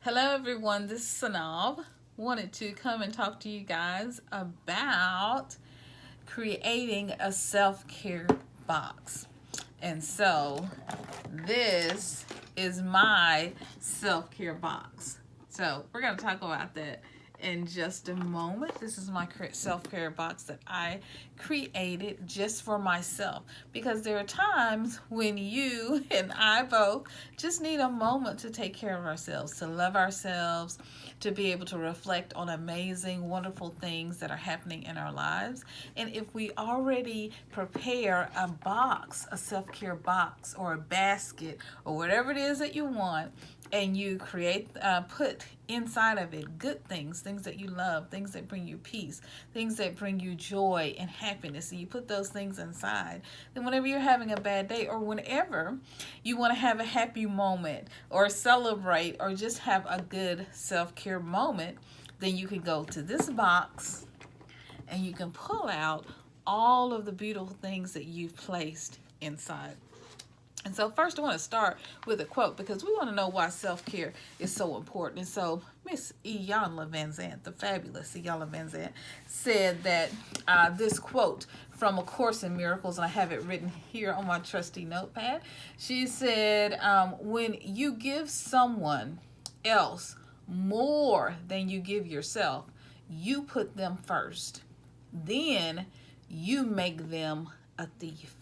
Hello everyone, this is Synolve. Wanted to come and talk to you guys about creating a self-care box. And so this is my self-care box. So we're going to talk about that in just a moment. This is my self-care box that I created just for myself, because there are times when you and I both just need a moment to take care of ourselves, to love ourselves, to be able to reflect on amazing, wonderful things that are happening in our lives. And if we already prepare a box, a self-care box or a basket or whatever it is that you want, and you put inside of it good things that you love, things that bring you peace, things that bring you joy and happiness, and you put those things inside, then whenever you're having a bad day or whenever you want to have a happy moment or celebrate or just have a good self-care moment, then you can go to this box and you can pull out all of the beautiful things that you've placed inside. And so first I want to start with a quote, because we want to know why self-care is so important. And so Miss Iyanla Vanzant, the fabulous Iyanla Vanzant, said that this quote from A Course in Miracles, and I have it written here on my trusty notepad. She said, when you give someone else more than you give yourself, you put them first. Then you make them a thief.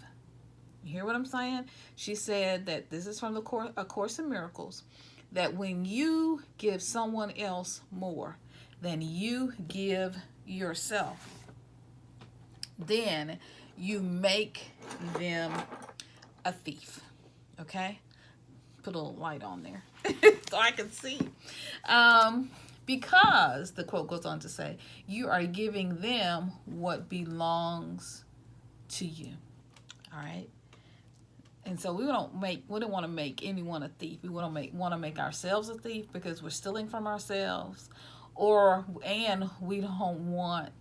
You hear what I'm saying? She said that this is from A Course in Miracles, that when you give someone else more than you give yourself, then you make them a thief. Okay? Put a little light on there so I can see. Because the quote goes on to say, you are giving them what belongs to you. All right? And so we don't want to make anyone a thief. We want to make ourselves a thief because we're stealing from ourselves, and we don't want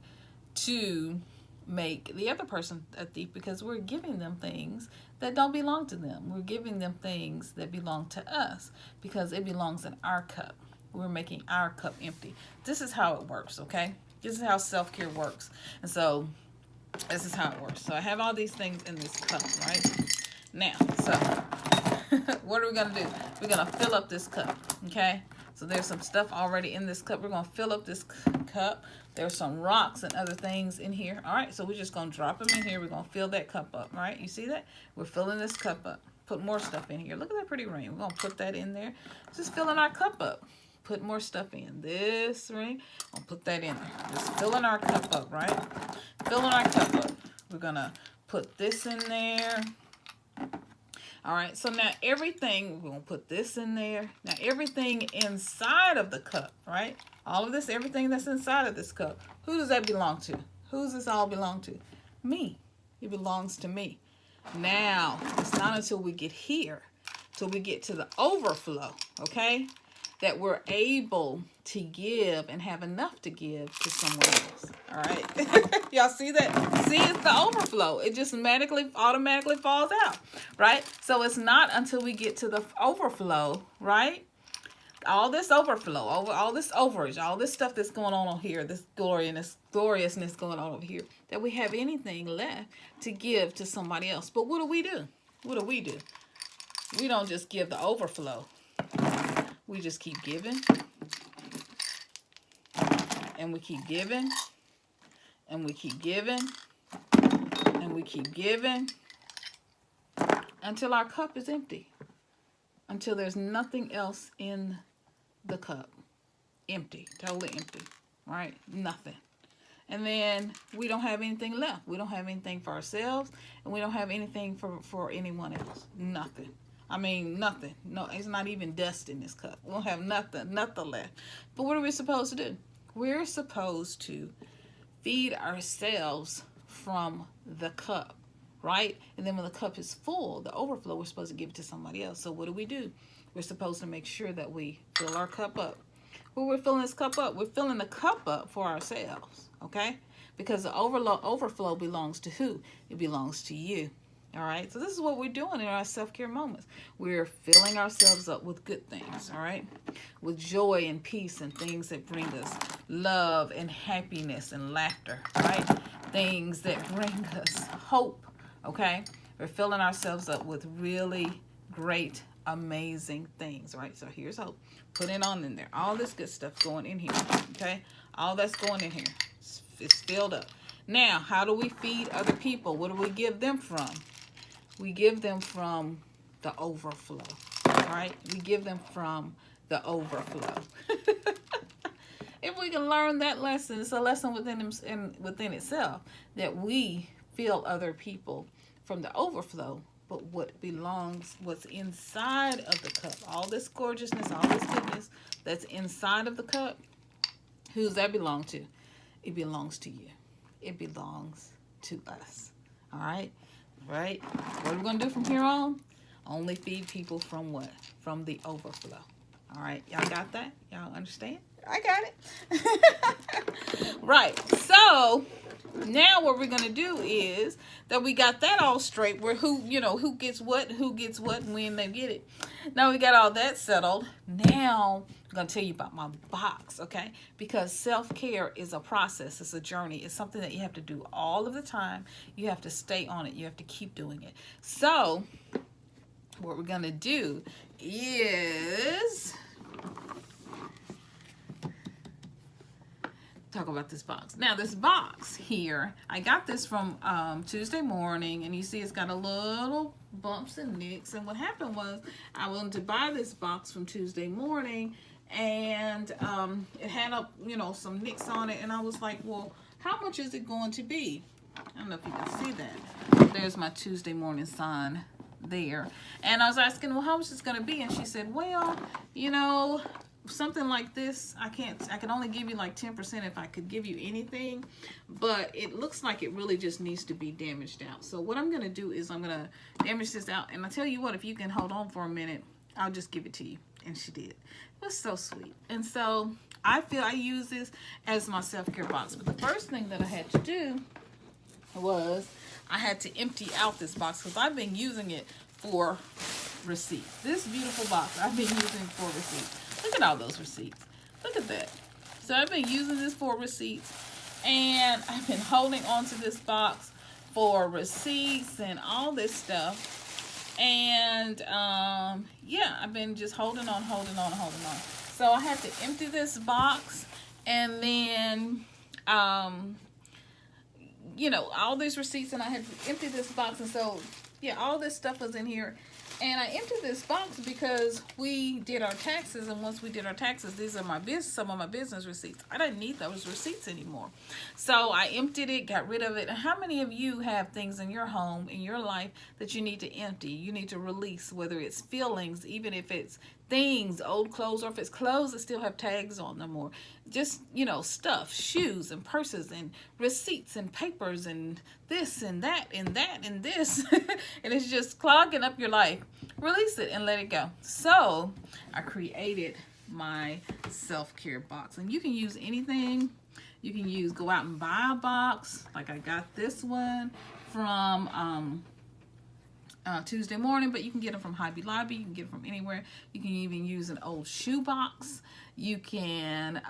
to make the other person a thief because we're giving them things that don't belong to them. We're giving them things that belong to us because it belongs in our cup. We're making our cup empty. This is how it works, okay? This is how self-care works. And so this is how it works. So I have all these things in this cup, right? Now, so what are we going to do? We're going to fill up this cup, okay? So there's some stuff already in this cup. We're going to fill up this cup. There's some rocks and other things in here. All right, so we're just going to drop them in here. We're going to fill that cup up, all right? You see that? We're filling this cup up. Put more stuff in here. Look at that pretty ring. We're going to put that in there. Just filling our cup up. Put more stuff in. This ring, I'll put that in there. Just filling our cup up, right? Filling our cup up. We're going to put this in there. All right, so now everything, we're going to put this in there. Now everything inside of the cup, right? All of this, everything that's inside of this cup, who does that belong to? Who does this all belong to? Me. It belongs to me. Now, it's not until we get here, till we get to the overflow, okay, that we're able to give and have enough to give to someone else. All right. Y'all see that? See, it's the overflow. It just automatically falls out, right? So it's not until we get to the overflow, right? All this overflow, all this overage, all this stuff that's going on here, this gloriousness going on over here, that we have anything left to give to somebody else. But what do we do? What do? We don't just give the overflow. We just keep giving, and we keep giving, and we keep giving, and we keep giving, until our cup is empty, until there's nothing else in the cup. Empty, totally empty, right? Nothing. And then we don't have anything left. We don't have anything for ourselves, and we don't have anything for anyone else. Nothing. I mean, nothing. No, it's not even dust in this cup. We don't have nothing left. But what are we supposed to do? We're supposed to feed ourselves from the cup, right? And then when the cup is full, the overflow, we're supposed to give it to somebody else. So what do? We're supposed to make sure that we fill our cup up. Well, we're filling this cup up. We're filling the cup up for ourselves, okay? Because the overflow belongs to who? It belongs to you. All right, so this is what we're doing in our self-care moments. We're filling ourselves up with good things, all right, with joy and peace and things that bring us love and happiness and laughter, right? Things that bring us hope, okay? We're filling ourselves up with really great, amazing things, right? So here's hope. Put it on in there. All this good stuff going in here, okay? All that's going in here. It's filled up. Now, how do we feed other people? What do we give them from? We give them from the overflow, right? We give them from the overflow. If we can learn that lesson, it's a lesson within itself, that we fill other people from the overflow, but what's inside of the cup, all this gorgeousness, all this goodness that's inside of the cup, who's that belong to? It belongs to you. It belongs to us. All right? Right? What are we going to do from here on? Only feed people from what? From the overflow. All right? Y'all got that? Y'all understand? I got it. Right. So now what we're going to do is that we got that all straight, where who gets what, when they get it. Now we got all that settled. Now I'm going to tell you about my box, okay? Because self-care is a process. It's a journey. It's something that you have to do all of the time. You have to stay on it. You have to keep doing it. So what we're going to do is talk about this box. Now this box here, I got this from Tuesday morning, and you see it's got a little bumps and nicks. And what happened was I wanted to buy this box from Tuesday morning, and it had some nicks on it, and I was like, well, how much is it going to be? I don't know if you can see that. There's my Tuesday morning sign there, and I was asking, well, how much is it going to be? And she said, well, something like this, I can only give you like 10% if I could give you anything, but it looks like it really just needs to be damaged out. So what I'm going to do is I'm going to damage this out, and I tell you what, if you can hold on for a minute, I'll just give it to you. And she did. It was so sweet. And so I feel I use this as my self-care box. But the first thing that I had to do was I had to empty out this box, because I've been using it for receipts. This beautiful box I've been using for receipts. Look at all those receipts. Look at that. So I've been using this for receipts, and I've been holding on to this box for receipts and all this stuff. And yeah, I've been just holding on. So I had to empty this box, and then all these receipts, and I had to empty this box. And so yeah, all this stuff was in here. And I emptied this box because we did our taxes, and once we did our taxes, these are some of my business receipts. I didn't need those receipts anymore. So I emptied it, got rid of it. And how many of you have things in your home, in your life, that you need to empty? You need to release, whether it's feelings, even if it's things, old clothes, or if it's clothes that still have tags on them, or just, stuff, shoes and purses and receipts and papers and this and that and that and this. And it's just clogging up your life. Release it and let it go. So I created my self-care box, and you can use anything. You can go out and buy a box. Like I got this one from Tuesday morning, but you can get them from Hobby Lobby. You can get them from anywhere. You can even use an old shoe box. You can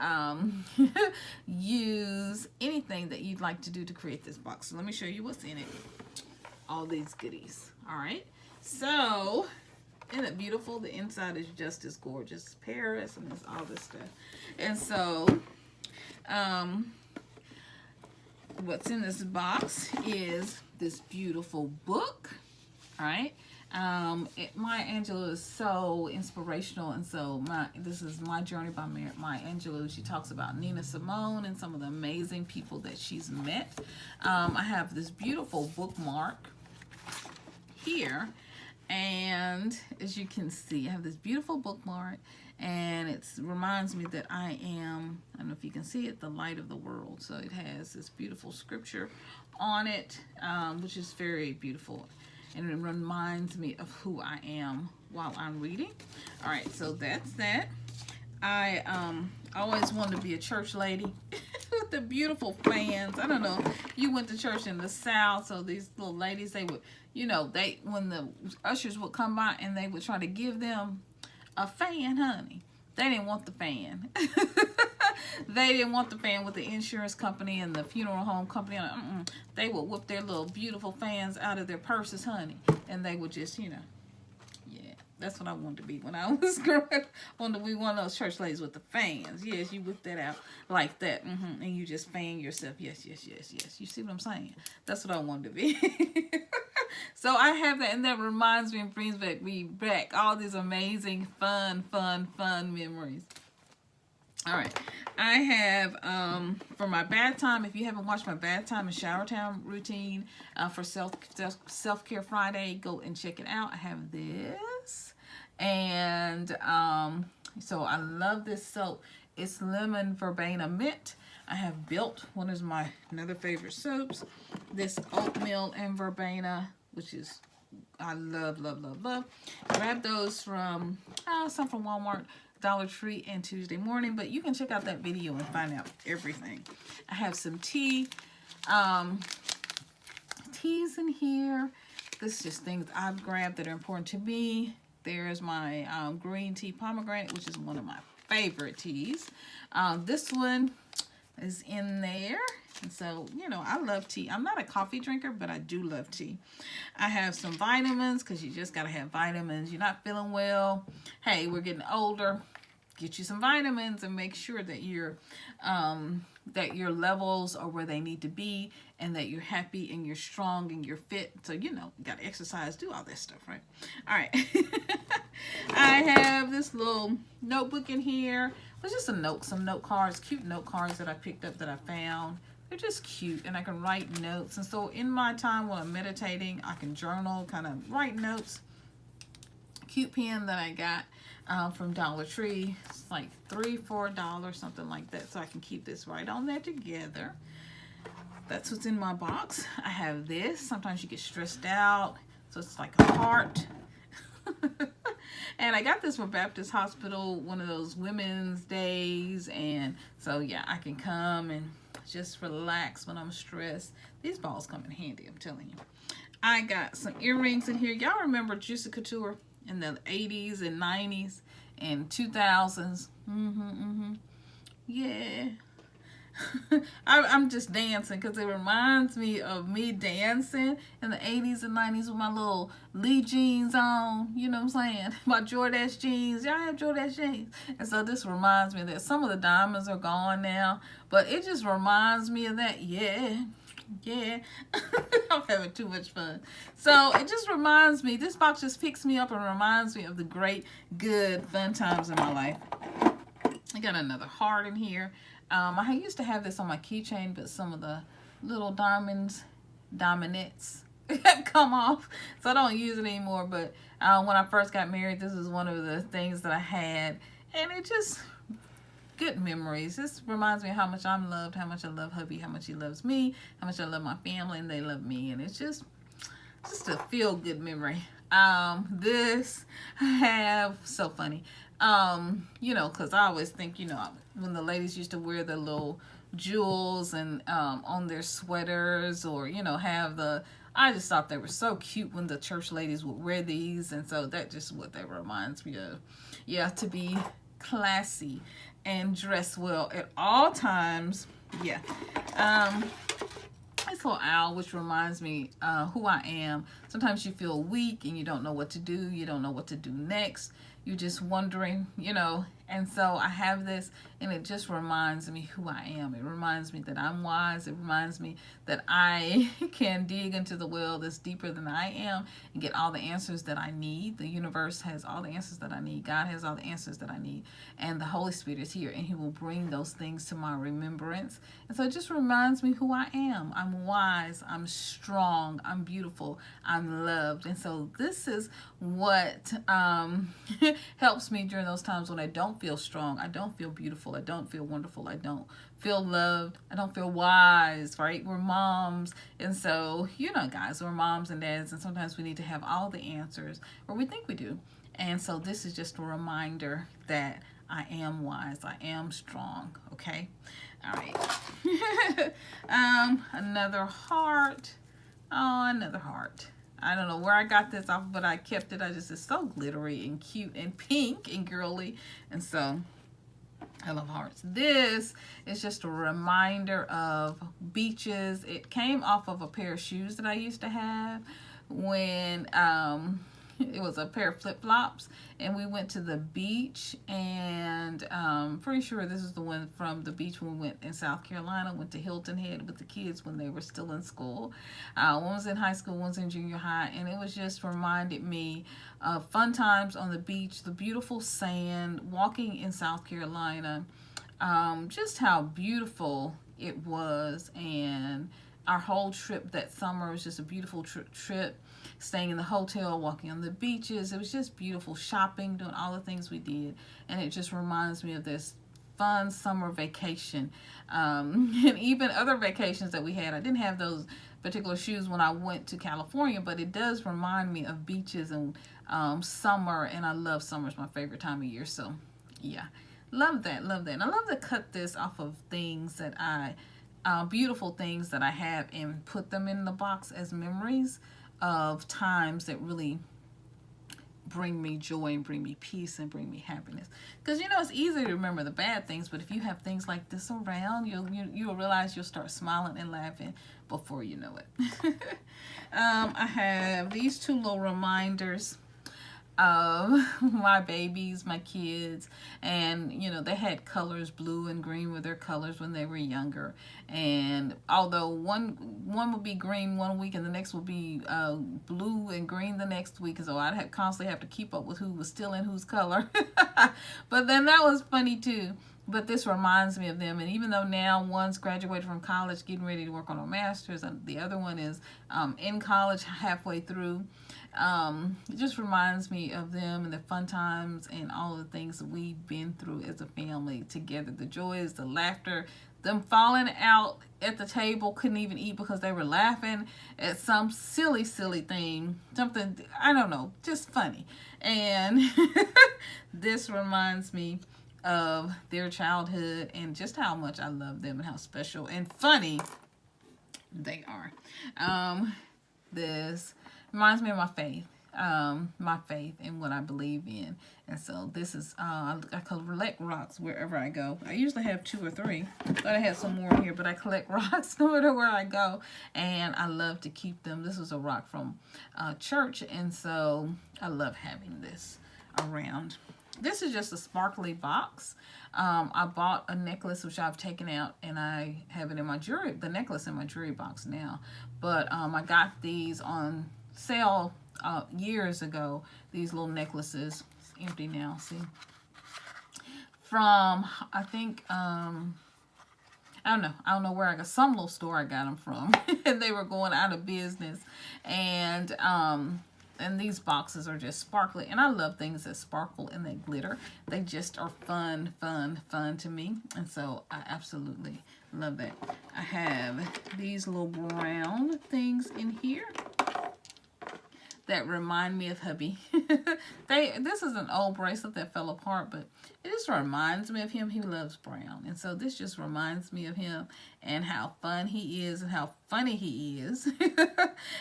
use anything that you'd like to do to create this box. So let me show you what's in it. All these goodies. All right. So, isn't it beautiful? The inside is just as gorgeous. Paris, and there's all this stuff. And so, what's in this box is this beautiful book. All right. Maya Angelou is so inspirational, and so this is My Journey by Maya Angelou. She talks about Nina Simone and some of the amazing people that she's met. I have this beautiful bookmark here, and as you can see, I have this beautiful bookmark, and it reminds me that I don't know if you can see it, the light of the world. So it has this beautiful scripture on it, which is very beautiful. And it reminds me of who I am while I'm reading. All right, so that's that. I always wanted to be a church lady with the beautiful fans. I don't know. You went to church in the South, so these little ladies, they would, you know, when the ushers would come by and they would try to give them a fan, honey. They didn't want the fan. They didn't want the fan with the insurance company and the funeral home company. They would whip their little beautiful fans out of their purses, honey. And they would just, you know, yeah. That's what I wanted to be when I was growing up. I wanted to be one of those church ladies with the fans. Yes, you whip that out like that. And you just fan yourself. Yes, yes, yes, yes. You see what I'm saying? That's what I wanted to be. So I have that, and that reminds me and brings me back all these amazing, fun memories. All right, I have for my bath time. If you haven't watched my bath time and shower time routine for self-care Friday, go and check it out. I have this, and so I love this soap. It's lemon verbena mint. I have built one of my another favorite soaps. This oatmeal and verbena, which is I love. Grab those from some from Walmart, Dollar Tree, and Tuesday Morning, but you can check out that video and find out everything. I have some teas in here. This is just things I've grabbed that are important to me. There's my green tea pomegranate, which is one of my favorite teas. This one is in there. And so, you know, I love tea. I'm not a coffee drinker, but I do love tea. I have some vitamins, because you just got to have vitamins. You're not feeling well. Hey, we're getting older. Get you some vitamins and make sure that your levels are where they need to be, and that you're happy and you're strong and you're fit. So, you know, you got to exercise, do all that stuff, right? All right. I have this little notebook in here. It's just some note cards, cute note cards that I picked up that I found. They're just cute, and I can write notes. And so in my time when I'm meditating, I can journal, kind of write notes. Cute pen that I got from Dollar Tree. It's like $3-4, something like that. So I can keep this right on there together. That's what's in my box. I have this. Sometimes you get stressed out, so it's like a heart. And I got this from Baptist Hospital, one of those women's days. And so, yeah, I can come and just relax when I'm stressed. These balls come in handy, I'm telling you. I got some earrings in here. Y'all remember Juicy Couture in the 80s and 90s and 2000s? Yeah. I'm just dancing because it reminds me of me dancing in the 80s and 90s with my little Lee jeans on, you know what I'm saying? My Jordache jeans. Y'all have Jordache jeans. And so this reminds me that some of the diamonds are gone now, but it just reminds me of that. Yeah. I'm having too much fun. So it just reminds me, this box just picks me up and reminds me of the great, good, fun times in my life. I got another heart in here. I used to have this on my keychain, but some of the little diamonettes have come off, so I don't use it anymore. But when I first got married, this was one of the things that I had, and it just good memories. This reminds me of how much I'm loved, how much I love hubby, how much he loves me, how much I love my family, and they love me, and it's just a feel good memory. This I have so funny. You know, because I always think, you know, when the ladies used to wear the little jewels and on their sweaters, or, you know, have I just thought they were so cute when the church ladies would wear these. And so that just what that reminds me of. Yeah, to be classy and dress well at all times. Yeah. This little owl, which reminds me who I am. Sometimes you feel weak and you don't know what to do. You don't know what to do next. You're just wondering, you know. And so I have this, and it just reminds me who I am. It reminds me that I'm wise. It reminds me that I can dig into the well that's deeper than I am and get all the answers that I need. The universe has all the answers that I need. God has all the answers that I need. And the Holy Spirit is here, and he will bring those things to my remembrance. And so it just reminds me who I am. I'm wise. I'm strong. I'm beautiful. I'm loved. And so this is what helps me during those times when I don't feel strong, I don't feel beautiful, I don't feel wonderful, I don't feel loved, I don't feel wise, right? We're moms, and so, you know, guys, we're moms and dads, and sometimes we need to have all the answers, or we think we do. And so this is just a reminder that I am wise. I am strong. Okay. All right. Another heart. Oh, another heart. I don't know where I got this off, but I kept it. It's so glittery and cute and pink and girly. And so I love hearts. This is just a reminder of beaches. It came off of a pair of shoes that I used to have when it was a pair of flip-flops, and we went to the beach, and pretty sure this is the one from the beach when we went in South Carolina. Went to Hilton Head with the kids when they were still in school. One was in high school, one's in junior high, and it was just reminded me of fun times on the beach, the beautiful sand, walking in South Carolina, just how beautiful it was. And our whole trip that summer was just a beautiful trip, staying in the hotel, walking on the beaches. It was just beautiful, shopping, doing all the things we did. And it just reminds me of this fun summer vacation. And even other vacations that we had. I didn't have those particular shoes when I went to California, but it does remind me of beaches and summer. And I love summer. It's my favorite time of year. So yeah, love that, love that. And I love to cut this off of things that beautiful things that I have, and put them in the box as memories of times that really bring me joy and bring me peace and bring me happiness. Because it's easy to remember the bad things, but if you have things like this around, you'll realize you'll start smiling and laughing before you know it. I have these two little reminders of my babies, my kids, and they had colors. Blue and green were their colors when they were younger, and although one would be green one week and the next would be blue and green the next week, so I'd constantly have to keep up with who was still in whose color. But then that was funny too. But this reminds me of them. And even though now one's graduated from college, getting ready to work on a master's, and the other one is in college halfway through, it just reminds me of them and the fun times and all the things that we've been through as a family together. The joys, the laughter, them falling out at the table, couldn't even eat because they were laughing at some silly thing. Something, I don't know, just funny. And this reminds me of their childhood and just how much I love them and how special and funny they are. This reminds me of my faith and what I believe in. And so this is, I collect rocks wherever I go. I usually have 2 or 3. Thought I had some more in here, but I collect rocks no matter where I go. And I love to keep them. This was a rock from church, and so I love having this around. This is just a sparkly box. I bought a necklace, which I've taken out, and I have it in my jewelry, the necklace in my jewelry box now. But I got these on sale years ago, these little necklaces. It's empty now, see? From, I think, I don't know where I got, some little store I got them from. And they were going out of business. And these boxes are just sparkly. And I love things that sparkle and that glitter. They just are fun to me. And so I absolutely love that. I have these little brown things in here that remind me of hubby. This is an old bracelet that fell apart, but it just reminds me of him. He loves brown. And so this just reminds me of him and how fun he is and how funny he is.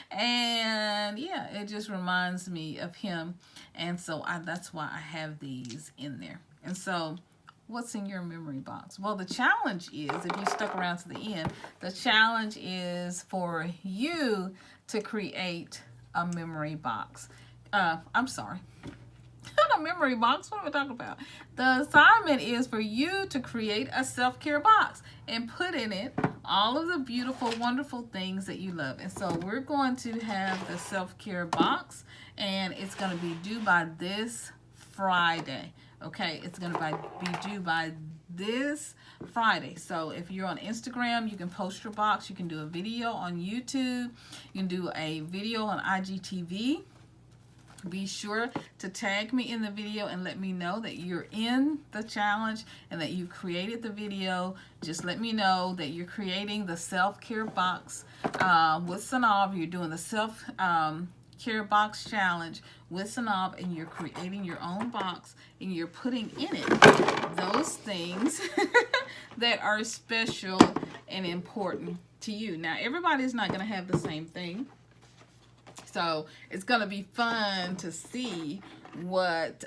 And yeah, it just reminds me of him. And so that's why I have these in there. And so what's in your memory box? Well, the challenge is, if you stuck around to the end, the challenge is for you to create a memory box. I'm sorry. Not a memory box. What am I talking about? The assignment is for you to create a self-care box and put in it all of the beautiful, wonderful things that you love. And so we're going to have the self-care box, and it's going to be due by this Friday. Okay, it's going to be due by this Friday. So if you're on Instagram, you can post your box. You can do a video on YouTube. You can do a video on IGTV. Be sure to tag me in the video and let me know that you're in the challenge and that you created the video. Just let me know that you're creating the self-care box with Synolve. You're doing the self self-care box challenge with Synolve, and you're creating your own box, and you're putting in it those things that are special and important to you. Now, everybody's not going to have the same thing. So it's going to be fun to see what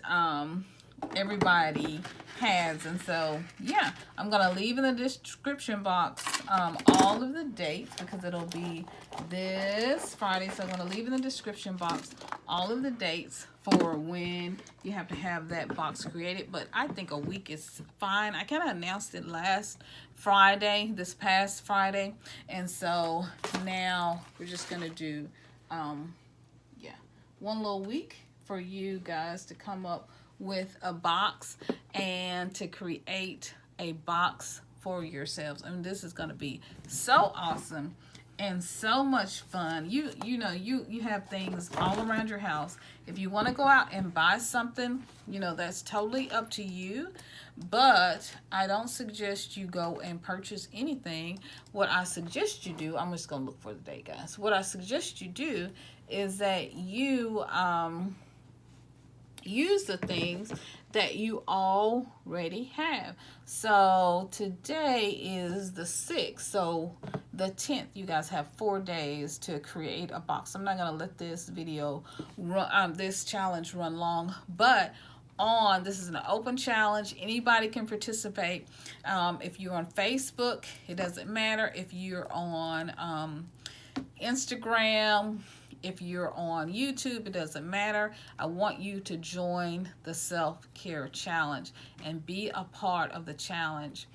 everybody has. And so, yeah, I'm going to leave in the description box all of the dates, because it'll be this Friday. So I'm going to leave in the description box all of the dates for when you have to have that box created. But I think a week is fine. I kind of announced it last Friday, this past Friday. And so now we're just going to do one little week for you guys to come up with a box and to create a box for yourselves. I mean, this is going to be so awesome and so much fun. You know, you have things all around your house. If you want to go out and buy something, you know, that's totally up to you. But I don't suggest you go and purchase anything. What I suggest you do, I'm just going to look for the date, guys. What I suggest you do is that you use the things that you already have. So today is the 6th. So the 10th, you guys have 4 days to create a box. I'm not going to let this video run, this challenge run long, but this is an open challenge. Anybody can participate. If you're on Facebook, it doesn't matter. If you're on Instagram, if you're on YouTube, it doesn't matter. I want you to join the self-care challenge and be a part of the challenge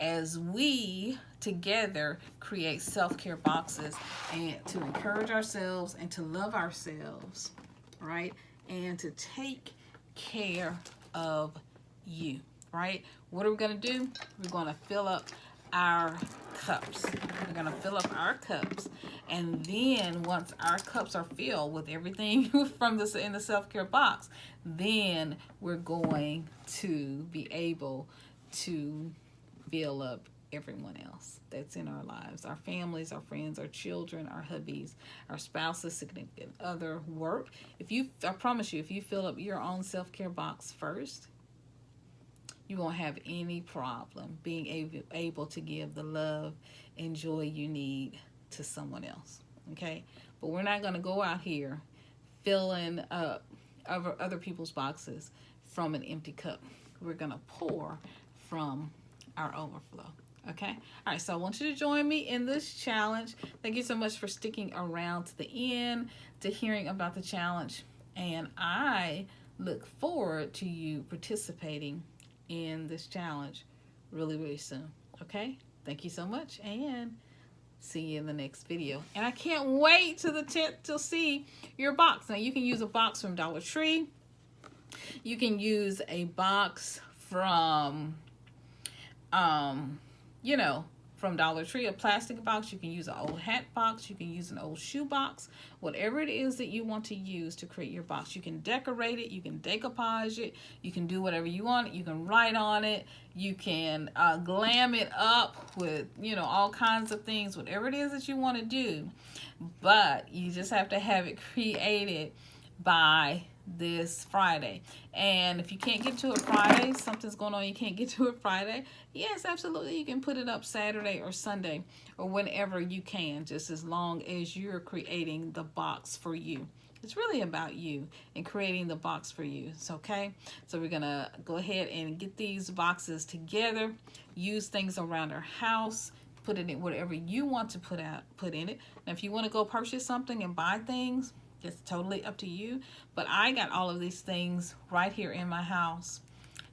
as we together create self-care boxes, and to encourage ourselves and to love ourselves, right? And to take care of you, right? What are we going to do? We're going to fill up our cups. We're going to fill up our cups, and then once our cups are filled with everything from this in the self-care box, then we're going to be able to fill up everyone else that's in our lives, our families, our friends, our children, our hubbies, our spouses, significant other, work. I promise you, if you fill up your own self-care box first, you won't have any problem being able to give the love and joy you need to someone else, okay? But we're not going to go out here filling up other people's boxes from an empty cup. We're going to pour from our overflow, okay? All right, so I want you to join me in this challenge. Thank you so much for sticking around to the end to hearing about the challenge, and I look forward to you participating in this challenge really, really soon, okay? Thank you so much, and see you in the next video. And I can't wait to the 10th to see your box. Now, you can use a box from Dollar Tree. You can use a box from from Dollar Tree, a plastic box. You can use an old hat box. You can use an old shoe box. Whatever it is that you want to use to create your box. You can decorate it. You can decoupage it. You can do whatever you want. You can write on it. You can glam it up with, all kinds of things. Whatever it is that you want to do. But you just have to have it created by this Friday. And if you can't get to it Friday, something's going on, you can't get to it Friday, yes, absolutely, you can put it up Saturday or Sunday or whenever you can, just as long as you're creating the box for you. It's really about you and creating the box for you. It's okay. So we're gonna go ahead and get these boxes together, use things around our house, put it in whatever you want to put in it. Now, if you want to go purchase something and buy things, it's totally up to you. But I got all of these things right here in my house,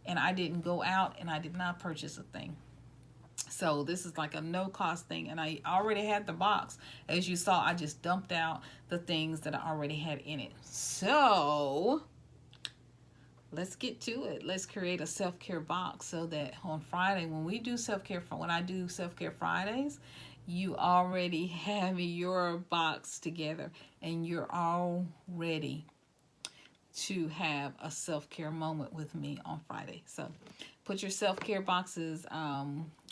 and I didn't go out and I did not purchase a thing. So this is like a no-cost thing, and I already had the box. As you saw, I just dumped out the things that I already had in it. So let's get to it. Let's create a self-care box so that on Friday, when I do self-care Fridays, you already have your box together and you're all ready to have a self-care moment with me on Friday. So put your self-care boxes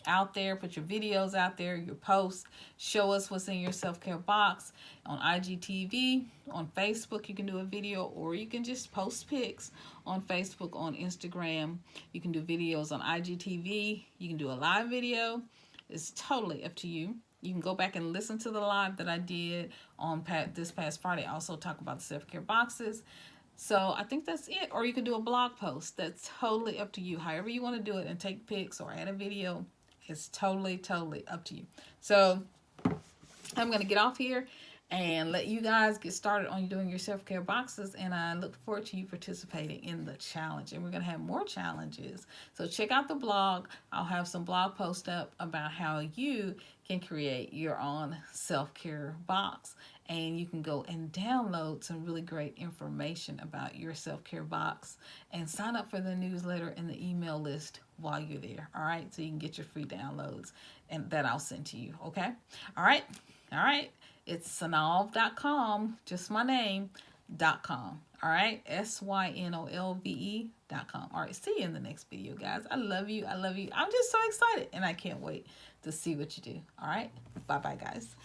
out there. Put your videos out there, your posts. Show us what's in your self-care box on IGTV, on Facebook. You can do a video, or you can just post pics on Facebook, on Instagram. You can do videos on IGTV. You can do a live video. It's totally up to you. You can go back and listen to the live that I did on this past Friday. I also talk about the self-care boxes. So I think that's it. Or you can do a blog post. That's totally up to you. However you want to do it, and take pics or add a video, it's totally up to you. So I'm going to get off here and let you guys get started on doing your self-care boxes, and I look forward to you participating in the challenge. And we're going to have more challenges, so check out the blog. I'll have some blog posts up about how you can create your own self-care box, and you can go and download some really great information about your self-care box and sign up for the newsletter and the email list while you're there. All right, so you can get your free downloads and that I'll send to you. Okay, all right. It's Synolve.com, just my name, .com. All right, SYNOLVE.com. All right, see you in the next video, guys. I love you. I'm just so excited, and I can't wait to see what you do. All right, bye-bye, guys.